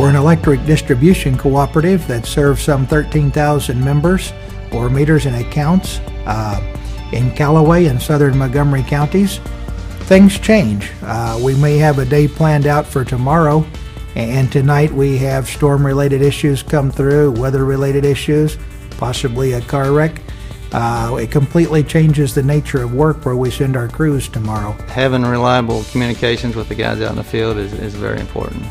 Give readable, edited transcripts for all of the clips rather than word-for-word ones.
We're an electric distribution cooperative that serves some 13,000 members or meters and accounts in Callaway and southern Montgomery counties. Things change. We may have a day planned out for tomorrow, and tonight we have storm-related issues come through, weather-related issues, possibly a car wreck. It completely changes the nature of work where we send our crews tomorrow. Having reliable communications with the guys out in the field is very important.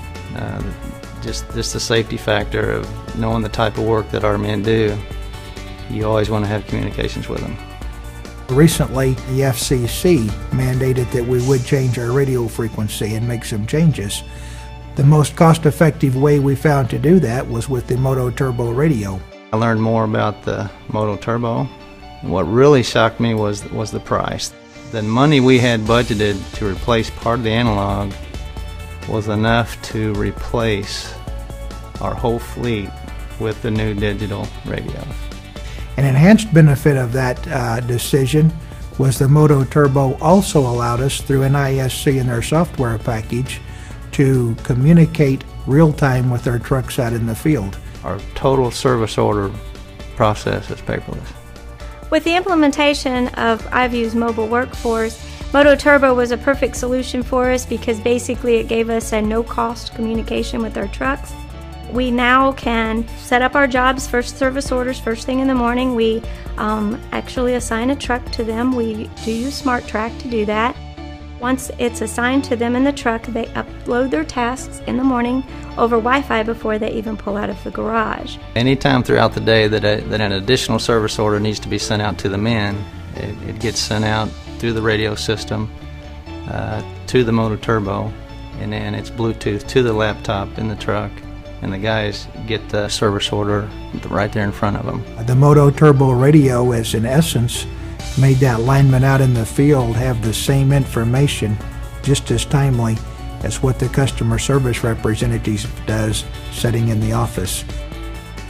Just the safety factor of knowing the type of work that our men do, you always want to have communications with them. Recently, the FCC mandated that we would change our radio frequency and make some changes. The most cost-effective way we found to do that was with the MOTOTRBO radio. I learned more about the MOTOTRBO. What really shocked me was the price. The money we had budgeted to replace part of the analog was enough to replace our whole fleet with the new digital radios. An enhanced benefit of that decision was the MOTOTRBO also allowed us through NISC and their software package to communicate real-time with our trucks out in the field. Our total service order process is paperless. With the implementation of iView's mobile workforce, MOTOTRBO was a perfect solution for us because basically it gave us a no-cost communication with our trucks. We now can set up our jobs for service orders first thing in the morning. We actually assign a truck to them. We do use SmartTrack to do that. Once it's assigned to them in the truck, they upload their tasks in the morning over Wi-Fi before they even pull out of the garage. Anytime throughout the day that an additional service order needs to be sent out to the men, it gets sent out through the radio system to the MOTOTRBO, and then it's Bluetooth to the laptop in the truck, and the guys get the service order right there in front of them. The MOTOTRBO radio is in essence made that lineman out in the field have the same information just as timely as what the customer service representative does sitting in the office.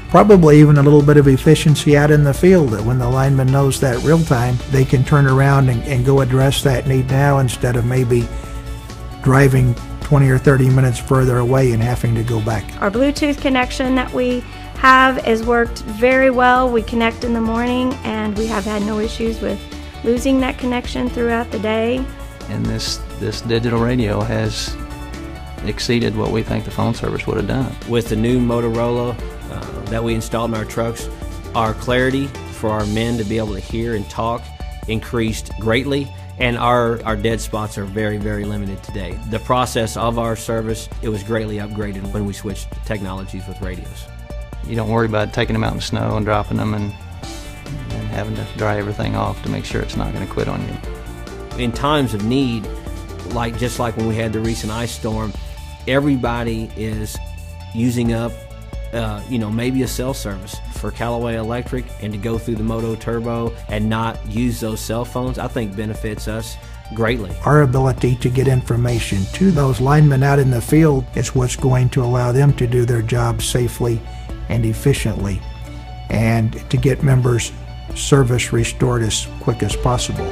Probably even a little bit of efficiency out in the field, that when the lineman knows that real time, they can turn around and go address that need now instead of maybe driving 20 or 30 minutes further away and having to go back. Our Bluetooth connection that we have has worked very well. We connect in the morning and we have had no issues with losing that connection throughout the day. And this digital radio has exceeded what we think the phone service would have done. With the new Motorola that we installed in our trucks, our clarity for our men to be able to hear and talk increased greatly, and our dead spots are very, very limited today. The process of our service, it was greatly upgraded when we switched technologies with radios. You don't worry about taking them out in the snow and dropping them and having to dry everything off to make sure it's not going to quit on you. In times of need, just like when we had the recent ice storm, everybody is using up maybe a cell service for Callaway Electric, and to go through the MOTOTRBO and not use those cell phones, I think benefits us greatly. Our ability to get information to those linemen out in the field is what's going to allow them to do their job safely and efficiently, and to get members' service restored as quick as possible.